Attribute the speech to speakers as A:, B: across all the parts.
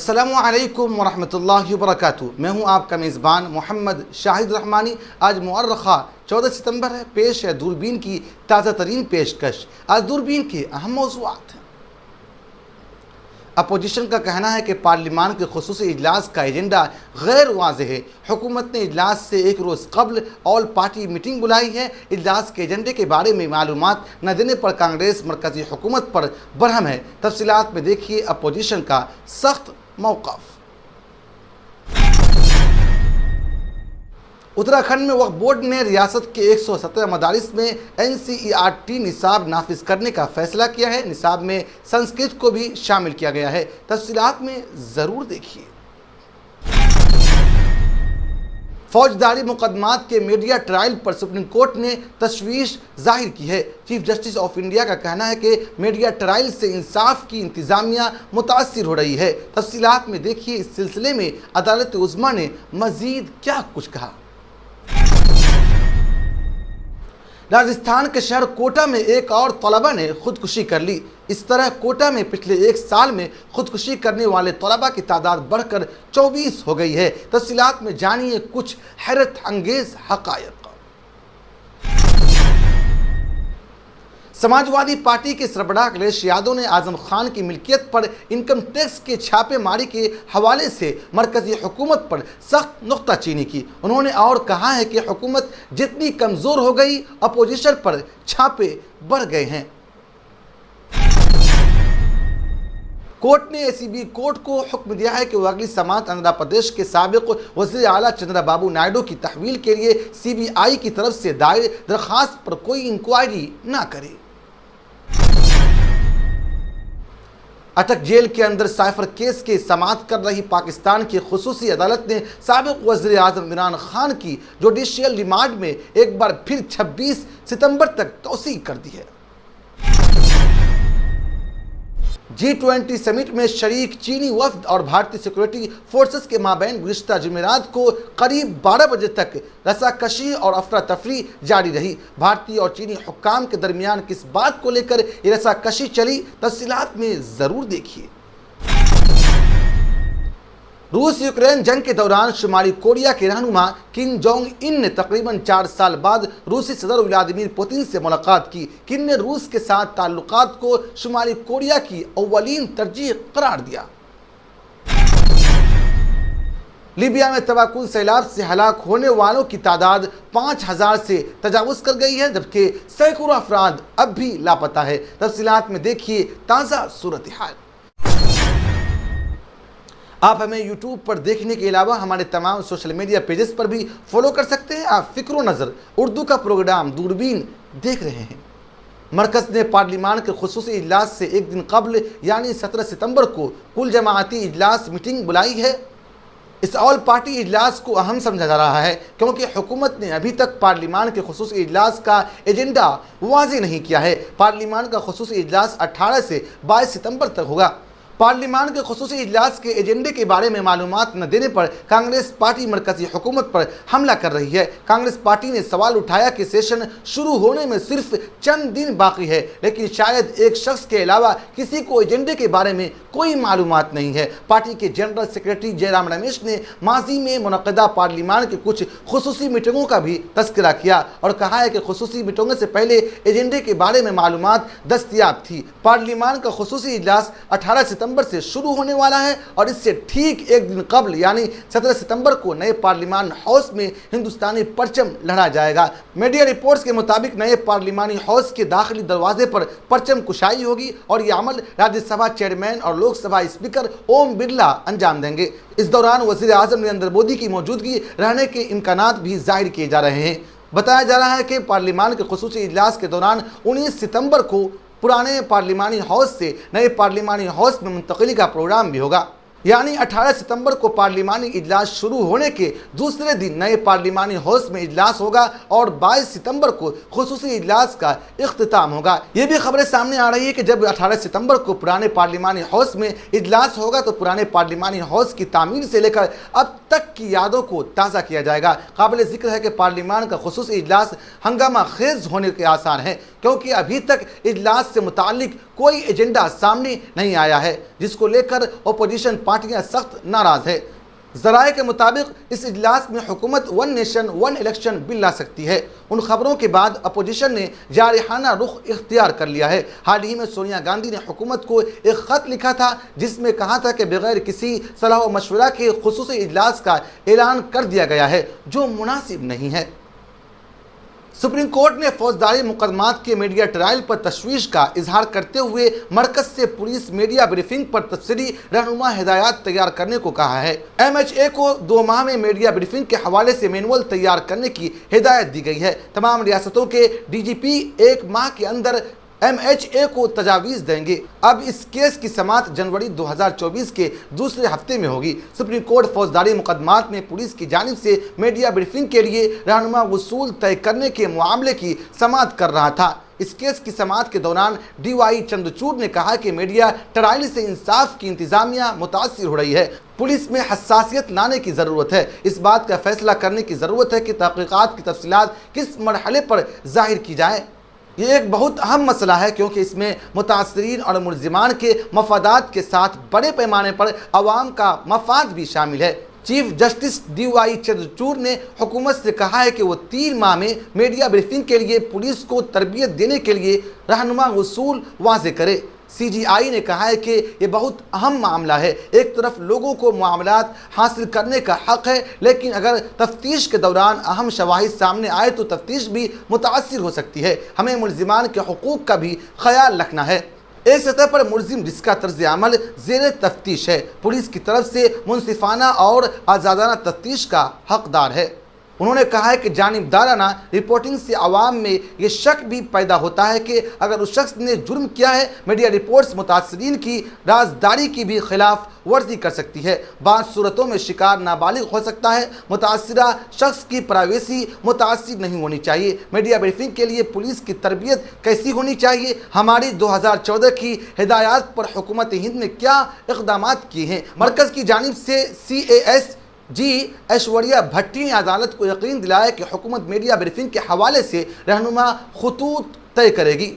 A: अस्सलामु अलैकुम वरहमतुल्लाहि वबरकातुहू। मैं हूँ आपका मेज़बान मोहम्मद शाहिद रहमानी। आज मुअर्रखा 14 सितंबर है। पेश है दूरबीन की ताज़ा तरीन पेशकश। आज दूरबीन के अहम मौज़ूआत हैं। अपोजिशन का कहना है कि पार्लिमान के खुसूसी इजलास का एजेंडा गैर वाज़ेह है। हुकूमत ने इजलास से एक रोज़ कबल ऑल पार्टी मीटिंग बुलाई है। इजलास के एजेंडे के बारे में मालूमात न देने पर कांग्रेस मरकज़ी हुकूमत पर बरहम है। तफसीलात में देखिए अपोजिशन का सख्त मौक़िफ़। उत्तराखंड में वक्फ बोर्ड ने रियासत के 117 मदारिस में NCERT निसाब नाफिज करने का फैसला किया है। निसाब में संस्कृत को भी शामिल किया गया है। तफसीलात में ज़रूर देखिए। फौजदारी मुकदमात के मीडिया ट्रायल पर सुप्रीम कोर्ट ने तशवीश जाहिर की है। चीफ जस्टिस ऑफ इंडिया का कहना है कि मीडिया ट्रायल से इंसाफ की इंतज़ामिया मुतासिर हो रही है। तफसीलात में देखिए इस सिलसिले में अदालत उज़्मा ने मज़ीद क्या कुछ कहा। राजस्थान के शहर कोटा में एक और तलबा ने खुदकुशी कर ली। इस तरह कोटा में पिछले एक साल में खुदकुशी करने वाले तलबा की तादाद बढ़कर 24 हो गई है। तफसीलात में जानिए कुछ हैरत अंगेज हक़ायक़। समाजवादी पार्टी के सरबराह अखिलेश यादव ने आजम खान की मिल्कियत पर इनकम टैक्स के छापेमारी के हवाले से मरकज़ी हुकूमत पर सख्त नुक्ताचीनी की। उन्होंने और कहा है कि हुकूमत जितनी कमज़ोर हो गई, अपोजिशन पर छापे बढ़ गए हैं। कोर्ट ने ACB कोर्ट को हुक्म दिया है कि वह अगली समात आंध्र प्रदेश के साबिक़ वज़ीर आला चंद्रबाबू नायडू की तहवील के लिए CBI की तरफ से दायर दरख्वास्त पर कोई इंक्वायरी ना करे। अटक जेल के अंदर साइफर केस के समाअत कर रही पाकिस्तान की खुसूसी अदालत ने साबिक़ वज़ीर आज़म इमरान खान की जुडिशियल रिमांड में एक बार फिर 26 सितंबर तक तौसीक़ कर दी है। G20 समिट में शरीक चीनी वफ्द और भारतीय सिक्योरिटी फोर्सेस के माबैन गुज़िश्ता जुमेरात को करीब 12 बजे तक रस्साकशी और अफरा तफरी जारी रही। भारतीय और चीनी हुक्काम के दरमियान किस बात को लेकर ये रस्साकशी चली, तफसीलात में ज़रूर देखिए। रूस यूक्रेन जंग के दौरान शुमाली कोरिया के रहनुमा किम जोंग इन ने तकरीबन 4 साल बाद रूसी सदर व्लादिमीर पुतिन से मुलाकात की। किम ने रूस के साथ ताल्लुकात को शुमाली कोरिया की अव्वलीन तरजीह करार दिया। लीबिया में तबाहकुन सैलाब से हलाक होने वालों की तादाद 5000 से तजावुज़ कर गई है, जबकि सैकड़ों अफराद अब भी लापता है। तफसीलात में देखिए ताज़ा सूरत हाल। आप हमें YouTube पर देखने के अलावा हमारे तमाम सोशल मीडिया पेजेस पर भी फॉलो कर सकते हैं। आप फ़िक्र नज़र उर्दू का प्रोग्राम दूरबीन देख रहे हैं। मरकज़ ने पार्लिमान के खुसूसी इजलास से एक दिन कबल यानी 17 सितंबर को कुल जमाअती इजलास मीटिंग बुलाई है। इस ऑल पार्टी इजलास को अहम समझा जा रहा है क्योंकि हुकूमत ने अभी तक पार्लिमान के खुसूसी इजलास का एजेंडा वाज़ेह नहीं किया है। पार्लिमान का खुसूसी इजलास 18 से 22 सितंबर तक होगा। पार्लिमान के खुसूसी इजलास के एजेंडे के बारे में मालूमात न देने पर कांग्रेस पार्टी मरकज़ी हुकूमत पर हमला कर रही है। कांग्रेस पार्टी ने सवाल उठाया कि सेशन शुरू होने में सिर्फ चंद दिन बाकी है, लेकिन शायद एक शख्स के अलावा किसी को एजेंडे के बारे में कोई मालूमात नहीं है। पार्टी के जनरल सेक्रेटरी जयराम रमेश ने माजी में मुनक़दा पार्लिमान के कुछ खुसूसी मीटिंगों का भी तज़किरा किया और कहा है कि खुसूसी मीटिंगों से पहले एजेंडे के बारे में मालूमात दस्तयाब थी। पार्लिमान का खुसूसी इजलास 18 सितंबर से शुरू होने वाला है और इससे ठीक एक दिन कबल यानी 17 सितंबर को नए पार्लिमान हाउस में हिंदुस्तानी परचम लहरा जाएगा। मीडिया रिपोर्ट्स के मुताबिक नए पार्लिमानी हाउस के दाखिली दरवाजे पर परचम कुशाई होगी और यह अमल राज्यसभा चेयरमैन और लोकसभा स्पीकर ओम बिरला अंजाम देंगे। इस दौरान वज़ीर आज़म नरेंद्र मोदी की मौजूदगी रहने के इम्कानात भी जाहिर किए जा रहे हैं। बताया जा रहा है कि पार्लिमान के खुसूसी इजलास के दौरान 19 सितंबर को पुराने पार्लिमानी हाउस से नए पार्लिमानी हाउस में मुंतकिली का प्रोग्राम भी होगा। यानी 18 सितंबर को पार्लिमानी इजलास शुरू होने के दूसरे दिन नए पार्लिमानी हाउस में इजलास होगा और 22 सितंबर को खुसूसी इजलास का इख्तिताम होगा। ये भी खबरें सामने आ रही है कि जब 18 सितंबर को पुराने पार्लिमानी हाउस में इजलास होगा तो पुराने पार्लिमानी हाउस की तामीर से लेकर अब तक की यादों को ताज़ा किया जाएगा। काबिल ज़िक्र है कि पार्लिमान का खुसूसी इजलास हंगामा खेज होने के आसार हैं क्योंकि अभी तक इजलास से मुताल्लिक कोई एजेंडा सामने नहीं आया है, जिसको लेकर अपोजिशन पार्टियां सख्त नाराज है। ज़राए के मुताबिक इस इजलास में हुकूमत one nation one election bill ला सकती है। उन खबरों के बाद अपोजिशन ने जारिहाना रुख इख्तियार कर लिया है। हाल ही में सोनिया गांधी ने हुकूमत को एक ख़त लिखा था, जिसमें कहा था कि बगैर किसी सलाह व मशवरा के खुसूसी इजलास का ऐलान कर दिया गया है, जो मुनासिब नहीं है। सुप्रीम कोर्ट ने फौजदारी मुकदमात के मीडिया ट्रायल पर तशवीश का इजहार करते हुए मरकज से पुलिस मीडिया ब्रीफिंग पर तफसीली रहनुमा हिदायत तैयार करने को कहा है। MHA को 2 माह में मीडिया ब्रीफिंग के हवाले से मैनुअल तैयार करने की हिदायत दी गई है। तमाम रियासतों के DGP 1 माह के अंदर MHA को तजावीज़ देंगे। अब इस केस की समाअत जनवरी 2024 के दूसरे हफ्ते में होगी। सुप्रीम कोर्ट फौजदारी मुकदमात में पुलिस की जानिब से मीडिया ब्रीफिंग के लिए रहनुमा उसूल तय करने के मामले की समाअत कर रहा था। इस केस की समाअत के दौरान DY चंद्रचूड़ ने कहा कि मीडिया ट्रायल से इंसाफ की इंतजामिया मुतासिर हो रही है। पुलिस में हसासियत लाने की ज़रूरत है। इस बात का फैसला करने की ज़रूरत है कि तहक़ीक़ात की तफसीलात किस मरहले पर ज़ाहिर की जाएँ। ये एक बहुत अहम मसला है, क्योंकि इसमें मुतासरीन और मुलजिमान के मफादात के साथ बड़े पैमाने पर अवाम का मफाद भी शामिल है। चीफ जस्टिस DY चंद्रचूड़ ने हुकूमत से कहा है कि वो 3 माह में मीडिया ब्रीफिंग के लिए पुलिस को तरबियत देने के लिए रहनुमा उसूल वाज़े करे। CGI ने कहा है कि ये बहुत अहम मामला है। एक तरफ लोगों को मामलात हासिल करने का हक़ है, लेकिन अगर तफ्तीश के दौरान अहम शवाहिद सामने आए तो तफ्तीश भी मुतासिर हो सकती है। हमें मुलजिमान के हुकूक का भी ख्याल रखना है। एक सतह पर मुलजिम जिसका तर्ज अमल ज़ेर तफ्तीश है, पुलिस की तरफ से मुनसिफाना और आज़ादाना तफ्तीश का हकदार है। उन्होंने कहा है कि जानिबदाराना रिपोर्टिंग से आवाम में ये शक भी पैदा होता है कि अगर उस शख्स ने जुर्म किया है, मीडिया रिपोर्ट्स मुतासरीन की राजदारी की भी खिलाफ वर्जी कर सकती है। बाज़ सूरतों में शिकार नाबालिग हो सकता है। मुतासरा शख्स की प्राइवेसी मुतासिर नहीं होनी चाहिए। मीडिया ब्रीफिंग के लिए पुलिस की तरबियत कैसी होनी चाहिए? हमारी 2014 की हिदायत पर हुकूमत हिंद ने क्या इक़दामात किए हैं? मरकज़ की जानिब से CAS ऐश्वर्या भट्टी ने अदालत को यकीन दिलाया कि हुकूमत मीडिया ब्रीफिंग के हवाले से रहनुमा खतूत तय करेगी।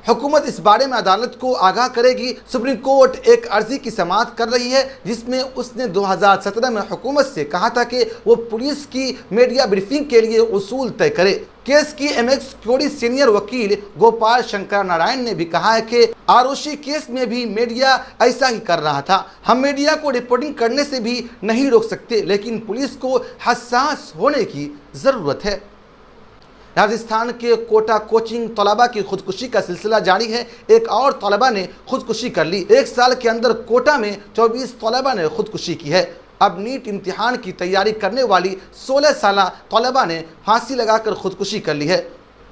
A: हुकूमत इस बारे में अदालत को आगाह करेगी। सुप्रीम कोर्ट एक अर्जी की समाअत कर रही है, जिसमें उसने 2017 में हुकूमत से कहा था कि वो पुलिस की मीडिया ब्रीफिंग के लिए उसूल तय करे। केस की MX क्यूरी सीनियर वकील गोपाल शंकर नारायण ने भी कहा है कि आरोशी केस में भी मीडिया ऐसा ही कर रहा था। हम मीडिया को रिपोर्टिंग करने से भी नहीं रोक सकते, लेकिन पुलिस को हसास होने की ज़रूरत है। राजस्थान के कोटा कोचिंग तलबा की खुदकुशी का सिलसिला जारी है। एक और तलबा ने खुदकुशी कर ली। 1 साल के अंदर कोटा में 24 तलबा ने खुदकुशी की है। अब नीट इम्तिहान की तैयारी करने वाली 16 साला तलबा ने फांसी लगाकर खुदकुशी कर ली है।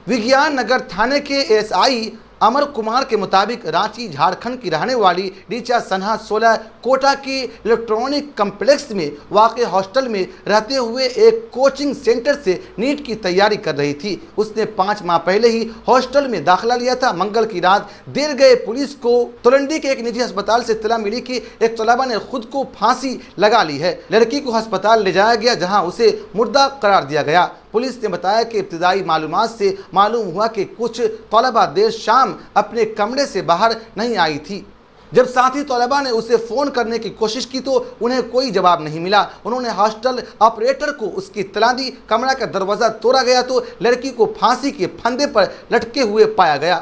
A: विज्ञान नगर थाने के SI अमर कुमार के मुताबिक रांची झारखंड की रहने वाली रीचा सन्हा 16 कोटा की इलेक्ट्रॉनिक कम्प्लेक्स में वाक़ हॉस्टल में रहते हुए एक कोचिंग सेंटर से नीट की तैयारी कर रही थी। उसने 5 माह पहले ही हॉस्टल में दाखिला लिया था। मंगल की रात देर गए पुलिस को तोलंडी के एक निजी अस्पताल से इत्तला मिली कि एक तलबा ने खुद को फांसी लगा ली है। लड़की को अस्पताल ले जाया गया, जहाँ उसे मुर्दा करार दिया गया। पुलिस ने बताया कि इब्तिदाई मालूमात से मालूम हुआ कि कुछ तलबा देर शाम अपने कमरे से बाहर नहीं आई थी। जब साथी तलबा ने उसे फ़ोन करने की कोशिश की तो उन्हें कोई जवाब नहीं मिला। उन्होंने हॉस्टल ऑपरेटर को उसकी इत्तला दी। कमरा का दरवाज़ा तोड़ा गया तो लड़की को फांसी के फंदे पर लटके हुए पाया गया।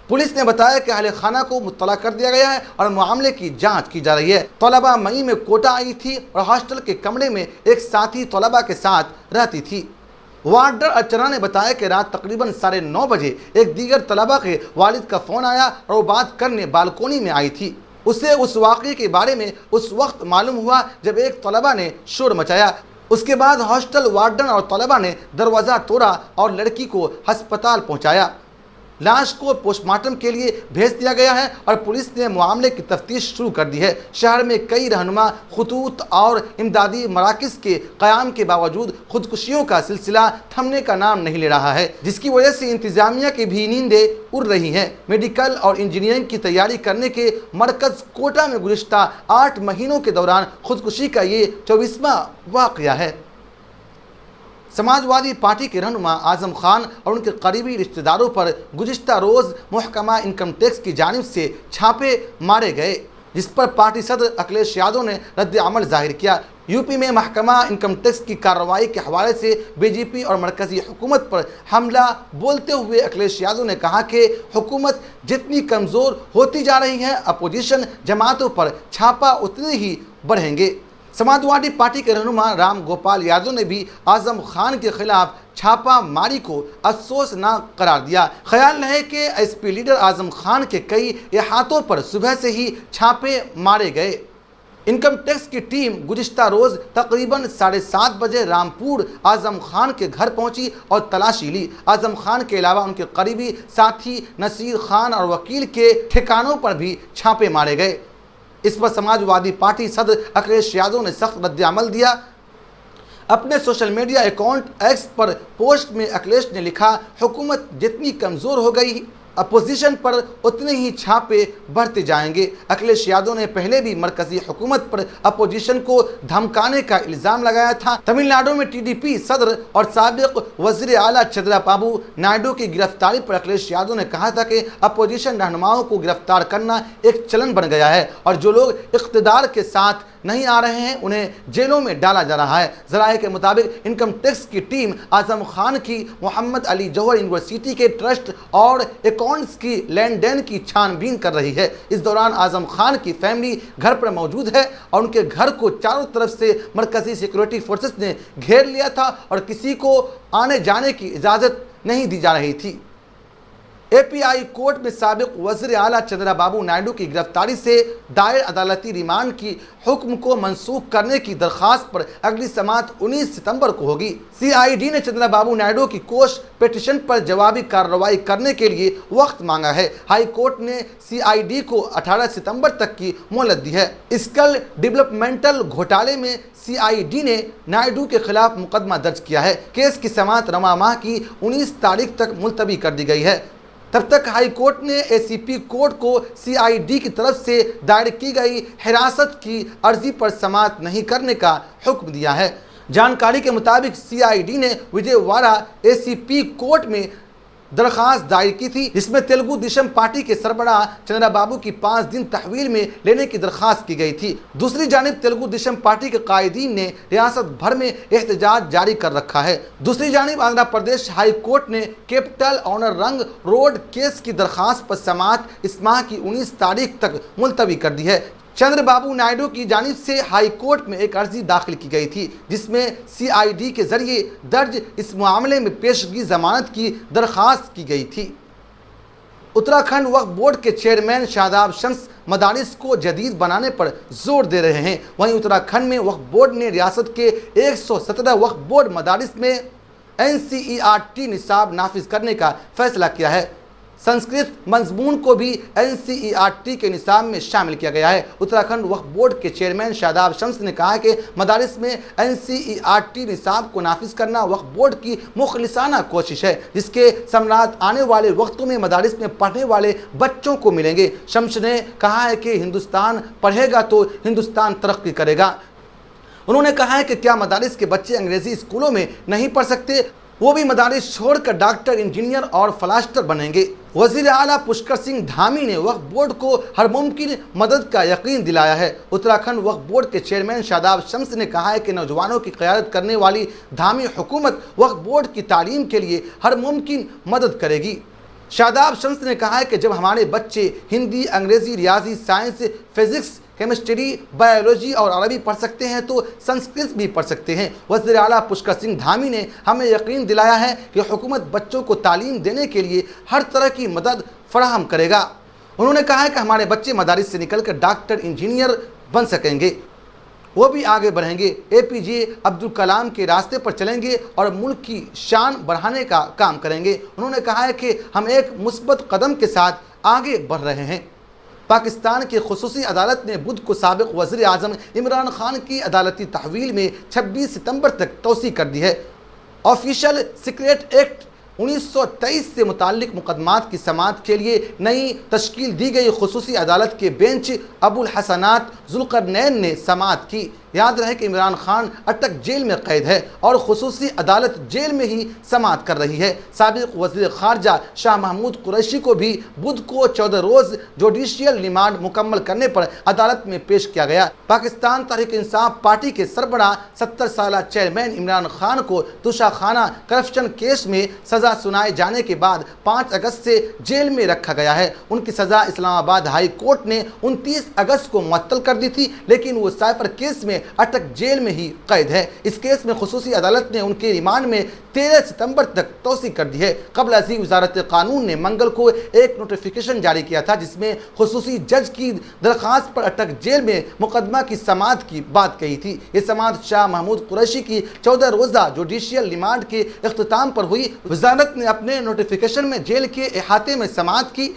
A: पुलिस ने बताया कि अहले खाना को मुत्तला कर दिया गया है और मामले की जांच की जा रही है। तलबा मई में कोटा आई थी और हॉस्टल के कमरे में एक साथी तलबा के साथ रहती थी। वार्डर अर्चना ने बताया कि रात तकरीबन 9:30 बजे एक दीगर तलबा के वालिद का फ़ोन आया और वो बात करने बालकोनी में आई थी। उसे उस वाक़े के बारे में उस वक्त मालूम हुआ जब एक तलबा ने शोर मचाया। उसके बाद हॉस्टल वार्डन और तलबा ने दरवाज़ा तोड़ा और लड़की को अस्पताल पहुँचाया। लाश को पोस्टमार्टम के लिए भेज दिया गया है और पुलिस ने मामले की तफ्तीश शुरू कर दी है। शहर में कई रहनुमा खतूत और इमदादी मराकिज़ के क़याम के बावजूद खुदकुशियों का सिलसिला थमने का नाम नहीं ले रहा है, जिसकी वजह से इंतज़ामिया की भी नींदें उड़ रही हैं। मेडिकल और इंजीनियरिंग की तैयारी करने के मरकज़ कोटा में गुज़िश्ता 8 महीनों के दौरान खुदकुशी का ये 24वां वाक़या है। समाजवादी पार्टी के रहनुमा आजम खान और उनके करीबी रिश्तेदारों पर गुज़िश्ता रोज़ महकमा इनकम टैक्स की जानिब से छापे मारे गए, जिस पर पार्टी सदर अखिलेश यादव ने रद्द अमल जाहिर किया। यूपी में महकमा इनकम टैक्स की कार्रवाई के हवाले से बीजेपी और मरकज़ी हुकूमत पर हमला बोलते हुए अखिलेश यादव ने कहा कि हुकूमत जितनी कमज़ोर होती जा रही है, अपोजिशन जमातों पर छापा उतने ही बढ़ेंगे। समाजवादी पार्टी के रहनुमा राम गोपाल यादव ने भी आजम खान के खिलाफ छापा मारी को अफसोसनाक करार दिया। ख्याल है कि एसपी लीडर आजम खान के कई इहातों पर सुबह से ही छापे मारे गए। इनकम टैक्स की टीम गुज़िश्ता रोज़ तकरीबन 7:30 बजे रामपुर आजम खान के घर पहुंची और तलाशी ली। आजम खान के अलावा उनके करीबी साथी नसीर खान और वकील के ठिकानों पर भी छापे मारे गए। इस पर समाजवादी पार्टी सदर अखिलेश यादव ने सख्त रद्द-ए-अमल दिया। अपने सोशल मीडिया अकाउंट एक्स पर पोस्ट में अखिलेश ने लिखा, हुकूमत जितनी कमज़ोर हो गई, अपोजिशन पर उतने ही छापे बढ़ते जाएंगे। अखिलेश यादव ने पहले भी मरकज़ी हुकूमत पर अपोजिशन को धमकाने का इल्ज़ाम लगाया था। तमिलनाडु में टीडीपी सदर और साबिक़ वज़ीर आला चंद्राबाबू नायडू की गिरफ्तारी पर अखिलेश यादव ने कहा था कि अपोजिशन रहनुमाओं को गिरफ्तार करना एक चलन बन गया है और जो लोग इक़्तिदार के साथ नहीं आ रहे हैं उन्हें जेलों में डाला जा रहा है। ज़राए के मुताबिक इनकम टैक्स की टीम आजम खान की मोहम्मद अली जौहर यूनिवर्सिटी के ट्रस्ट और अकाउंट्स की लेन देन की छानबीन कर रही है। इस दौरान आजम खान की फैमिली घर पर मौजूद है और उनके घर को चारों तरफ से मरकज़ी सिक्योरिटी फोर्सेस ने घेर लिया था और किसी को आने जाने की इजाज़त नहीं दी जा रही थी। एपीआई कोर्ट में साबिक़ वज़ीर आला चंद्राबाबू नायडू की गिरफ्तारी से दायर अदालती रिमांड की हुक्म को मनसूख करने की दरख्वास्त पर अगली समाअत 19 सितंबर को होगी। सीआईडी ने चंद्राबाबू नायडू की कोर्ट पिटीशन पर जवाबी कार्रवाई करने के लिए वक्त मांगा है। हाई कोर्ट ने सीआईडी को 18 सितंबर तक की मोहलत दी है। स्कल डेवलपमेंटल घोटाले में सीआईडी ने नायडू के खिलाफ मुकदमा दर्ज किया है। केस की समाअत रवा माह की 19 तारीख तक मुलतवी कर दी गई है। तब तक हाई कोर्ट ने एसीपी कोर्ट को सीआईडी की तरफ से दायर की गई हिरासत की अर्जी पर समाअत नहीं करने का हुक्म दिया है। जानकारी के मुताबिक सीआईडी ने विजयवाड़ा एसीपी कोर्ट में दरख्वास्त दायर की थी, जिसमें तेलुगु देशम पार्टी के सरबराह चंद्राबाबू की 5 दिन तहवील में लेने की दरख्वास्त की गई थी। दूसरी जानिब तेलुगु देशम पार्टी के कायदीन ने रियासत भर में एहतजाज जारी कर रखा है। दूसरी जानिब आंध्र प्रदेश हाई कोर्ट ने कैपिटल ऑनर रंग रोड केस की दरख्वास्त पर समाअत इस माह की 19 तारीख तक मुलतवी कर दी है। चंद्रबाबू नायडू की जानिब से हाई कोर्ट में एक अर्जी दाखिल की गई थी, जिसमें सीआईडी के जरिए दर्ज इस मामले में पेशगी जमानत की दरख्वास्त की गई थी। उत्तराखंड वक्फ बोर्ड के चेयरमैन शादाब शम्स मदारिस को जदीद बनाने पर जोर दे रहे हैं। वहीं उत्तराखंड में वक्फ बोर्ड ने रियासत के 117 वक्फ बोर्ड मदारिस में एनसीईआरटी निसाब नाफिज करने का फैसला किया है। संस्कृत मजमून को भी एनसीईआरटी के निसाब में शामिल किया गया है। उत्तराखंड वक्फ बोर्ड के चेयरमैन शादाब शम्स ने कहा कि मदारिस में एनसीईआरटी निसाब को नाफिज करना वक्फ बोर्ड की मुखलिसाना कोशिश है, जिसके समरात आने वाले वक्तों में मदारिस में पढ़ने वाले बच्चों को मिलेंगे। शम्स ने कहा है कि हिंदुस्तान पढ़ेगा तो हिंदुस्तान तरक्की करेगा। उन्होंने कहा है कि क्या मदारिस के बच्चे अंग्रेजी स्कूलों में नहीं पढ़ सकते, वो भी मदारिस छोड़कर डॉक्टर, इंजीनियर और फलास्टर बनेंगे। वज़ीर आला पुष्कर सिंह धामी ने वक्फ बोर्ड को हर मुमकिन मदद का यकीन दिलाया है। उत्तराखंड वक्फ बोर्ड के चेयरमैन शादाब शम्स ने कहा है कि नौजवानों की क़यादत करने वाली धामी हुकूमत वक्फ बोर्ड की तालीम के लिए हर मुमकिन मदद करेगी। शादाब शम्स ने कहा है कि जब हमारे बच्चे हिंदी, अंग्रेज़ी, रियाजी, साइंस, फिज़िक्स, केमिस्ट्री, बायोलॉजी और अरबी पढ़ सकते हैं तो संस्कृत भी पढ़ सकते हैं। वज़ीर आला पुष्कर सिंह धामी ने हमें यकीन दिलाया है कि हुकूमत बच्चों को तालीम देने के लिए हर तरह की मदद फराहम करेगा। उन्होंने कहा है कि हमारे बच्चे मदारिस से निकलकर डॉक्टर, इंजीनियर बन सकेंगे, वो भी आगे बढ़ेंगे, एपीजे अब्दुल कलाम के रास्ते पर चलेंगे और मुल्क की शान बढ़ाने का काम करेंगे। उन्होंने कहा है कि हम एक मुस्बत कदम के साथ आगे बढ़ रहे हैं। पाकिस्तान की खुसूसी अदालत ने बुध को साबिक़ वज़ीर आज़म इमरान खान की अदालती तहवील में 26 सितंबर तक तोसी कर दी है। ऑफिशियल सीक्रेट एक्ट 1923 से मुताल्लिक़ मुकदमात की समाअत के लिए नई तश्कील दी गई खुसूसी अदालत के बेंच अबुल हसनात ज़ुल्क़रनैन ने समाअत की। یاد رہے کہ عمران خان اٹک جیل میں قید ہے اور خصوصی عدالت جیل میں ہی سماعت کر رہی ہے۔ سابق وزیر خارجہ شاہ محمود قریشی کو بھی بدھ کو 14 روز جوڈیشل ریمانڈ مکمل کرنے پر عدالت میں پیش کیا گیا۔ پاکستان تحریک انصاف پارٹی کے سربراہ 70 سالہ چیئرمین عمران خان کو توشہ خانہ کرپشن کیس میں سزا سنائے جانے کے بعد 5 اگست سے جیل میں رکھا گیا ہے۔ ان کی سزا اسلام آباد ہائی کورٹ نے 29 اگست کو معطل کر دی تھی، لیکن وہ سائفر کیس میں اٹک جیل میں ہی قید ہے۔ اس کیس میں خصوصی عدالت نے ان کے ریمانڈ میں 13 ستمبر تک توسیع کر دی ہے۔ قبل ازیں وزارت قانون نے منگل کو ایک نوٹیفیکیشن جاری کیا تھا جس میں خصوصی جج کی درخواست پر اٹک جیل میں مقدمہ کی سماعت کی بات کہی تھی۔ یہ سماعت شاہ محمود قریشی کی 14 روزہ جوڈیشل ریمانڈ کے اختتام پر ہوئی۔ وزارت نے اپنے نوٹیفیکیشن میں جیل کے احاطے میں سماعت کی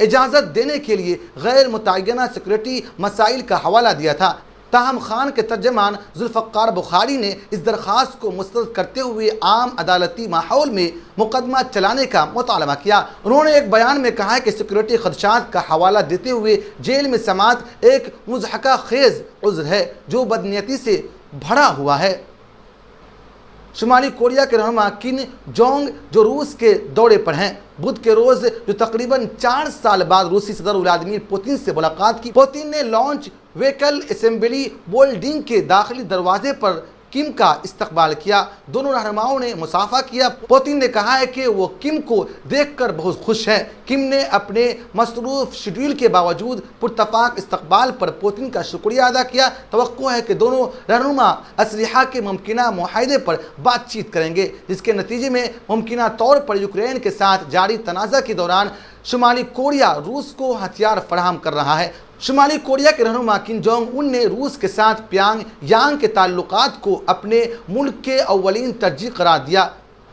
A: اجازت دینے کے لیے غیر متعینہ سیکورٹی مسائل کا حوالہ دیا تھا۔ تاہم خان کے ترجمان ذوالفقار بخاری نے اس درخواست کو مسترد کرتے ہوئے عام عدالتی ماحول میں مقدمہ چلانے کا مطالبہ کیا۔ انہوں نے ایک بیان میں کہا کہ سیکورٹی خدشات کا حوالہ دیتے ہوئے جیل میں سماعت ایک مضحکہ خیز عذر ہے جو بدنیتی سے بھرا ہوا ہے۔ شمالی کوریا کے رہنما کم جونگ جو روس کے دورے پر ہیں، بدھ کے روز جو تقریباً 4 سال بعد روسی صدر ولادیمیر پوتین سے ملاقات کی۔ پوتین نے لانچ وہیکل اسمبلی بولڈنگ کے داخلی دروازے پر کم کا استقبال کیا۔ دونوں رہنماؤں نے مصافحہ کیا۔ پوتین نے کہا ہے کہ وہ کم کو دیکھ کر بہت خوش ہیں۔ کم نے اپنے مصروف شیڈول کے باوجود پراتفاق استقبال پر پوتین کا شکریہ ادا کیا۔ توقع ہے کہ دونوں رہنما اسلحہ کے ممکنہ معاہدے پر بات چیت کریں گے، جس کے نتیجے میں ممکنہ طور پر یوکرین کے ساتھ جاری تنازع کے دوران شمالی کوریا روس کو ہتھیار فراہم کر رہا ہے۔ شمالی کوریا کے رہنما کم جونگ ان نے روس کے ساتھ پیانگ یانگ کے تعلقات کو اپنے ملک کے اولین ترجیح قرار دیا۔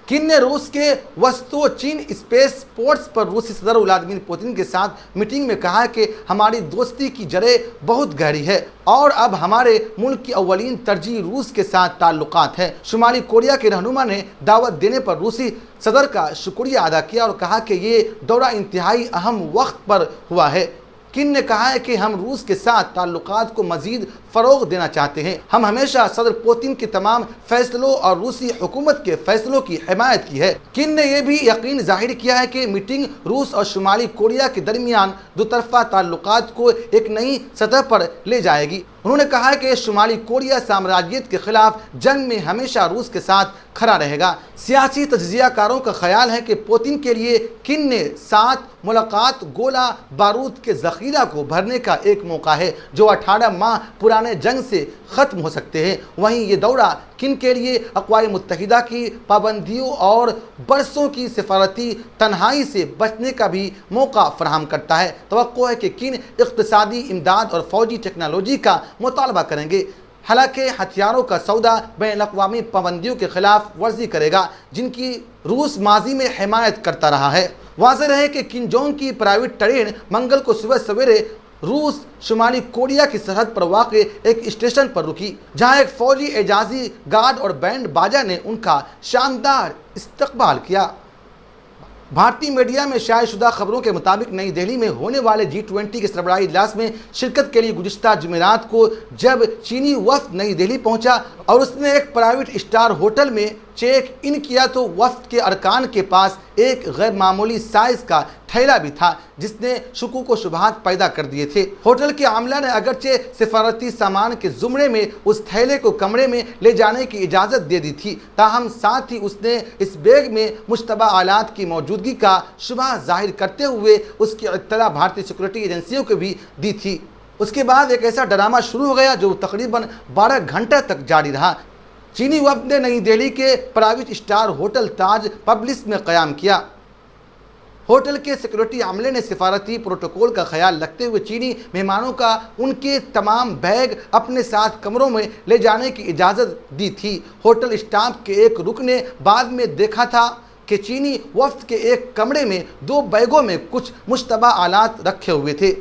A: کم نے روس کے وسطو چین اسپیس پورٹس پر روسی صدر ولادیمیر پوتین کے ساتھ میٹنگ میں کہا کہ ہماری دوستی کی جڑیں بہت گہری ہے اور اب ہمارے ملک کی اولین ترجیح روس کے ساتھ تعلقات ہیں۔ شمالی کوریا کے رہنما نے دعوت دینے پر روسی صدر کا شکریہ ادا کیا اور کہا کہ یہ دورہ انتہائی اہم وقت پر ہوا ہے۔ کم نے کہا ہے کہ ہم روس کے ساتھ تعلقات کو مزید فروغ دینا چاہتے ہیں۔ ہم ہمیشہ صدر پوتین کے تمام فیصلوں اور روسی حکومت کے فیصلوں کی حمایت کی ہے۔ کم نے یہ بھی یقین ظاہر کیا ہے کہ میٹنگ روس اور شمالی کوریا کے درمیان دو طرفہ تعلقات کو ایک نئی سطح پر لے جائے گی۔ انہوں نے کہا کہ شمالی کوریا سامراجیت کے خلاف جنگ میں ہمیشہ روس کے ساتھ کھڑا رہے گا۔ سیاسی تجزیہ کاروں کا خیال ہے کہ پوتین کے لیے کم نے ساتھ ملاقات گولہ بارود کے ذخیرہ کو بھرنے کا ایک موقع ہے جو 18 ماہ پرانے جنگ سے ختم ہو سکتے ہیں۔ وہیں یہ دورہ کم کے لیے اقوام متحدہ کی پابندیوں اور برسوں کی سفارتی تنہائی سے بچنے کا بھی موقع فراہم کرتا ہے۔ توقع ہے کہ کم اقتصادی امداد اور فوجی ٹیکنالوجی کا مطالبہ کریں گے، حالانکہ ہتھیاروں کا سودا بین الاقوامی پابندیوں کے خلاف ورزی کرے گا جن کی روس ماضی میں حمایت کرتا رہا ہے۔ واضح رہے کہ کم جونگ کی پرائیویٹ ٹرین منگل کو صبح سویرے روس شمالی کوریا کی سرحد پر واقع ایک اسٹیشن پر رکی، جہاں ایک فوجی اعزازی گارڈ اور بینڈ باجا نے ان کا شاندار استقبال کیا۔ بھارتی میڈیا میں شائع شدہ خبروں کے مطابق نئی دہلی میں ہونے والے G20 کے سربراہی اجلاس میں شرکت کے لیے گزشتہ جمعرات کو جب چینی وفد نئی دہلی پہنچا اور اس نے ایک پرائیویٹ اسٹار ہوٹل میں چیک ان کیا تو وفد کے ارکان کے پاس ایک غیر معمولی سائز کا تھیلا بھی تھا جس نے شکوک و شبہات پیدا کر دیے تھے۔ ہوٹل کے عملہ نے اگرچہ سفارتی سامان کے زمرے میں اس تھیلے کو کمرے میں لے جانے کی اجازت دے دی تھی، تاہم ساتھ ہی اس نے اس بیگ میں مشتبہ آلات کی موجودگی کا شبہ ظاہر کرتے ہوئے اس کی اطلاع بھارتی سیکورٹی ایجنسیوں کو بھی دی تھی۔ اس کے بعد ایک ایسا ڈرامہ شروع ہو گیا جو تقریباً 12 گھنٹہ تک جاری رہا۔ چینی وفد نے نئی دہلی کے پرائیویٹ اسٹار ہوٹل تاج پبلس میں قیام کیا۔ ہوٹل کے سیکورٹی عملے نے سفارتی پروٹوکول کا خیال رکھتے ہوئے چینی مہمانوں کا ان کے تمام بیگ اپنے ساتھ کمروں میں لے جانے کی اجازت دی تھی۔ ہوٹل اسٹاف کے ایک رکن نے بعد میں دیکھا تھا کہ چینی وفد کے ایک کمرے میں 2 بیگوں میں کچھ مشتبہ آلات رکھے ہوئے تھے۔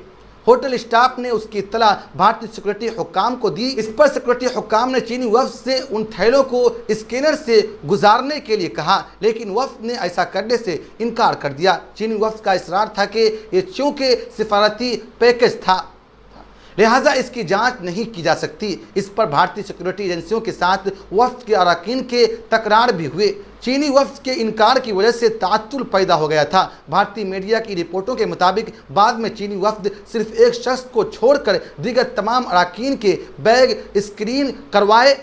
A: ہوٹل اسٹاف نے اس کی اطلاع بھارتی سیکورٹی حکام کو دی۔ اس پر سیکورٹی حکام نے چینی وفد سے ان تھیلوں کو اسکینر سے گزارنے کے لیے کہا، لیکن وفد نے ایسا کرنے سے انکار کر دیا۔ چینی وفد کا اصرار تھا کہ یہ چونکہ سفارتی پیکج تھا، لہٰذا اس کی جانچ نہیں کی جا سکتی۔ اس پر بھارتی سیکورٹی ایجنسیوں کے ساتھ وفد کے اراکین کے تکرار بھی ہوئے۔ چینی وفد کے انکار کی وجہ سے تعطل پیدا ہو گیا تھا۔ بھارتی میڈیا کی رپورٹوں کے مطابق بعد میں چینی وفد صرف ایک شخص کو چھوڑ کر دیگر تمام اراکین کے بیگ اسکرین کروائے،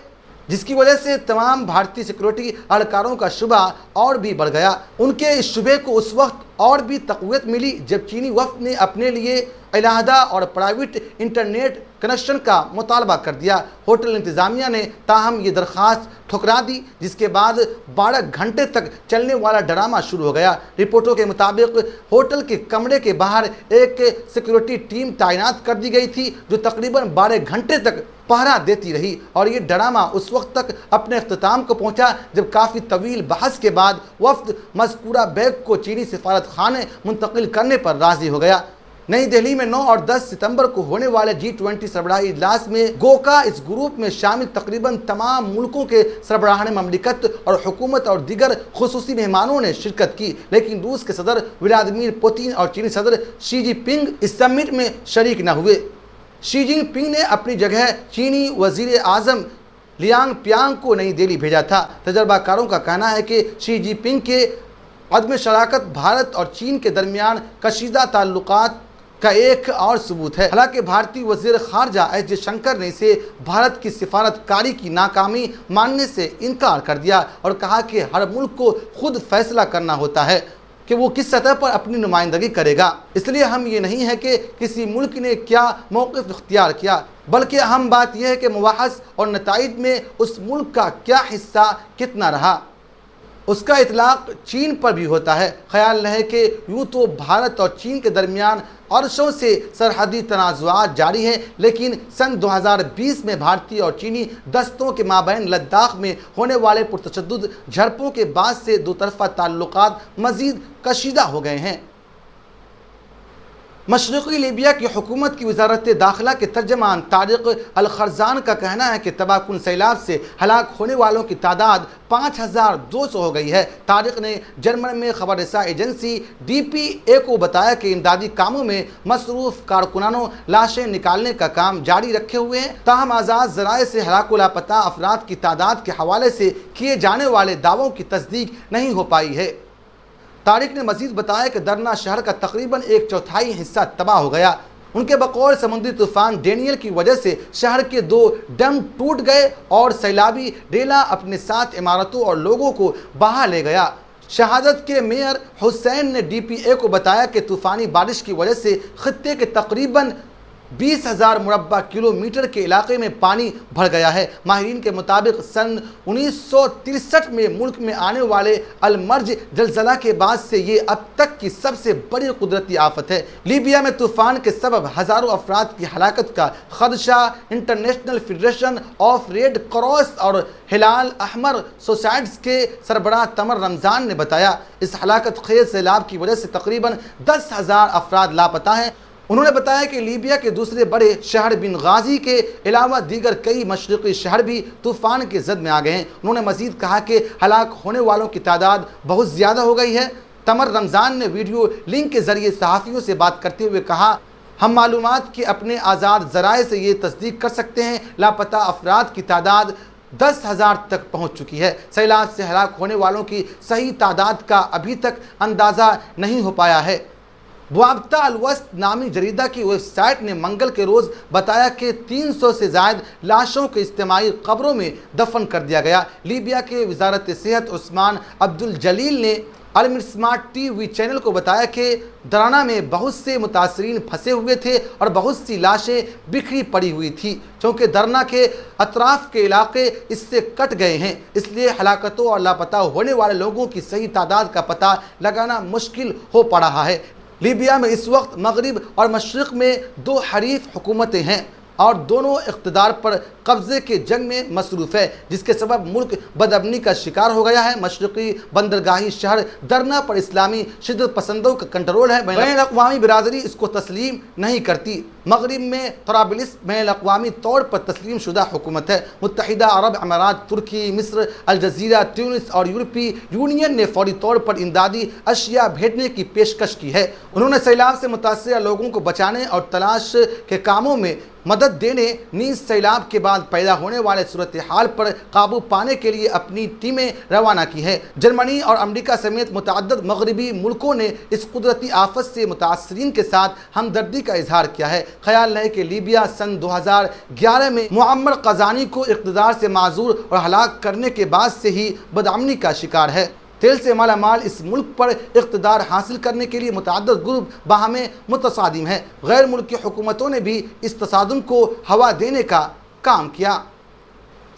A: جس کی وجہ سے تمام بھارتی سیکورٹی اہلکاروں کا شبہ اور بھی بڑھ گیا۔ ان کے اس شبے کو اس وقت اور بھی تقویت ملی جب چینی وفد نے اپنے لیے علیحدہ اور پرائیویٹ انٹرنیٹ کنیکشن کا مطالبہ کر دیا۔ ہوٹل انتظامیہ نے تاہم یہ درخواست ٹھکرا دی، جس کے بعد 12 گھنٹے تک چلنے والا ڈرامہ شروع ہو گیا۔ رپورٹوں کے مطابق ہوٹل کے کمرے کے باہر ایک سیکورٹی ٹیم تعینات کر دی گئی تھی جو تقریباً 12 گھنٹے تک پہرا دیتی رہی، اور یہ ڈرامہ اس وقت تک اپنے اختتام کو پہنچا جب کافی طویل بحث کے بعد وفد مذکورہ بیگ کو چینی سفارت خانے منتقل کرنے پر راضی ہو گیا۔ نئی دہلی میں 9 اور 10 ستمبر کو ہونے والے G20 سربراہی اجلاس میں گوکا اس گروپ میں شامل تقریباً تمام ملکوں کے سربراہان مملکت اور حکومت اور دیگر خصوصی مہمانوں نے شرکت کی، لیکن روس کے صدر ولادیمیر پوتین اور چینی صدر شی جن پنگ اس سمٹ میں شریک نہ ہوئے۔ شی جن پنگ نے اپنی جگہ چینی وزیر اعظم لیانگ پیانگ کو نئی دہلی بھیجا تھا۔ تجربہ کاروں کا کہنا ہے کہ شی جن پنگ کے عدم شراکت بھارت اور چین کے درمیان کشیدہ تعلقات کا ایک اور ثبوت ہے۔ حالانکہ بھارتی وزیر خارجہ ایس جے شنکر نے اسے بھارت کی سفارت کاری کی ناکامی ماننے سے انکار کر دیا اور کہا کہ ہر ملک کو خود فیصلہ کرنا ہوتا ہے کہ وہ کس سطح پر اپنی نمائندگی کرے گا، اس لیے ہم یہ نہیں ہے کہ کسی ملک نے کیا موقف اختیار کیا، بلکہ اہم بات یہ ہے کہ مباحث اور نتائج میں اس ملک کا کیا حصہ کتنا رہا۔ اس کا اطلاق چین پر بھی ہوتا ہے۔ خیال رہے کہ یوں تو بھارت اور چین کے درمیان عرصوں سے سرحدی تنازعات جاری ہیں، لیکن سن 2020 میں بھارتی اور چینی دستوں کے مابین لداخ میں ہونے والے پرتشدد جھڑپوں کے بعد سے دو طرفہ تعلقات مزید کشیدہ ہو گئے ہیں۔ مشرقی لیبیا کی حکومت کی وزارت داخلہ کے ترجمان طارق الخرزان کا کہنا ہے کہ تباہ کن سیلاب سے ہلاک ہونے والوں کی تعداد 5200 ہو گئی ہے۔ طارق نے جرمن میں خبر رساں ایجنسی DPA کو بتایا کہ امدادی کاموں میں مصروف کارکنانوں لاشیں نکالنے کا کام جاری رکھے ہوئے ہیں، تاہم آزاد ذرائع سے ہلاک و لاپتہ افراد کی تعداد کے حوالے سے کیے جانے والے دعووں کی تصدیق نہیں ہو پائی ہے۔ طارق نے مزید بتایا کہ درنا شہر کا تقریباً 1/4 حصہ تباہ ہو گیا۔ ان کے بقول سمندری طوفان ڈینیل کی وجہ سے شہر کے 2 ڈیم ٹوٹ گئے اور سیلابی ڈیلا اپنے ساتھ عمارتوں اور لوگوں کو بہا لے گیا۔ شہادت کے میئر حسین نے DPA کو بتایا کہ طوفانی بارش کی وجہ سے خطے کے تقریباً 20,000 مربع کلومیٹر کے علاقے میں پانی بھر گیا ہے۔ ماہرین کے مطابق سن 1963 میں ملک میں آنے والے المرج زلزلہ کے بعد سے یہ اب تک کی سب سے بڑی قدرتی آفت ہے۔ لیبیا میں طوفان کے سبب ہزاروں افراد کی ہلاکت کا خدشہ International Federation of Red Cross اور ہلال احمر سوسائٹیز کے سربراہ تمر رمضان نے بتایا۔ اس ہلاکت خیز سیلاب کی وجہ سے تقریباً 10,000 افراد لاپتہ ہیں۔ انہوں نے بتایا کہ لیبیا کے دوسرے بڑے شہر بنغازی کے علاوہ دیگر کئی مشرقی شہر بھی طوفان کے زد میں آ گئے ہیں۔ انہوں نے مزید کہا کہ ہلاک ہونے والوں کی تعداد بہت زیادہ ہو گئی ہے۔ تمر رمضان نے ویڈیو لنک کے ذریعے صحافیوں سے بات کرتے ہوئے کہا، ہم معلومات کے اپنے آزاد ذرائع سے یہ تصدیق کر سکتے ہیں لاپتہ افراد کی تعداد 10,000 تک پہنچ چکی ہے۔ سیلاب سے ہلاک ہونے والوں کی صحیح تعداد کا ابھی تک اندازہ نہیں ہو پایا ہے۔ بوابطہ الوسط نامی جریدہ کی ویب سائٹ نے منگل کے روز بتایا کہ 300 سے زائد لاشوں کو اجتماعی قبروں میں دفن کر دیا گیا۔ لیبیا کے وزارت صحت عثمان عبدالجلیل نے المسمارٹ TV چینل کو بتایا کہ درنا میں بہت سے متاثرین پھنسے ہوئے تھے اور بہت سی لاشیں بکھری پڑی ہوئی تھی، چونکہ درنا کے اطراف کے علاقے اس سے کٹ گئے ہیں، اس لیے ہلاکتوں اور لاپتہ ہونے والے لوگوں کی صحیح تعداد کا پتہ لگانا مشکل ہو پڑ رہا ہے۔ لیبیا میں اس وقت مغرب اور مشرق میں 2 حریف حکومتیں ہیں اور دونوں اقتدار پر قبضے کے جنگ میں مصروف ہے، جس کے سبب ملک بدامنی کا شکار ہو گیا ہے۔ مشرقی بندرگاہی شہر درنا پر اسلامی شدت پسندوں کا کنٹرول ہے، بین الاقوامی برادری اس کو تسلیم نہیں کرتی۔ مغرب میں طرابلس بین الاقوامی طور پر تسلیم شدہ حکومت ہے۔ متحدہ عرب امارات، ترکی، مصر، الجزیرہ، تیونس اور یورپی یونین نے فوری طور پر امدادی اشیاء بھیجنے کی پیشکش کی ہے۔ انہوں نے سیلاب سے متاثرہ لوگوں کو بچانے اور تلاش کے کاموں میں مدد دینے، نیز سیلاب کے بعد پیدا ہونے والے صورتحال پر قابو پانے کے لیے اپنی ٹیمیں روانہ کی ہیں۔ جرمنی اور امریکہ سمیت متعدد مغربی ملکوں نے اس قدرتی آفت سے متاثرین کے ساتھ ہمدردی کا اظہار کیا ہے۔ خیال ہے کہ لیبیا سن 2011 میں معمر قذانی کو اقتدار سے معزول اور ہلاک کرنے کے بعد سے ہی بدامنی کا شکار ہے۔ تیل سے مالا مال اس ملک پر اقتدار حاصل کرنے کے لیے متعدد گروپ باہمیں متصادم ہیں۔ غیر ملکی حکومتوں نے بھی اس تصادم کو ہوا دینے کا کام کیا۔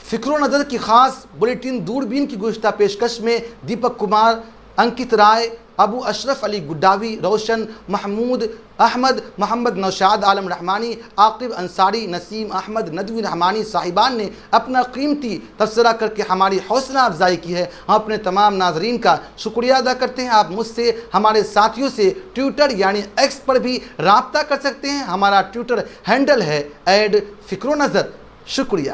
A: فکر و نظر کی خاص بلیٹن دوربین کی گزشتہ پیشکش میں دیپک کمار، انکت رائے، ابو اشرف علی گڈاوی، روشن محمود احمد، محمد نوشاد عالم رحمانی، عاقب انصاری، نسیم احمد ندوی رحمانی صاحبان نے اپنا قیمتی تبصرہ کر کے ہماری حوصلہ افزائی کی ہے۔ ہم اپنے تمام ناظرین کا شکریہ ادا کرتے ہیں۔ آپ مجھ سے، ہمارے ساتھیوں سے ٹویٹر یعنی ایکس پر بھی رابطہ کر سکتے ہیں۔ ہمارا ٹویٹر ہینڈل ہے @فکر و نظر۔ شکریہ۔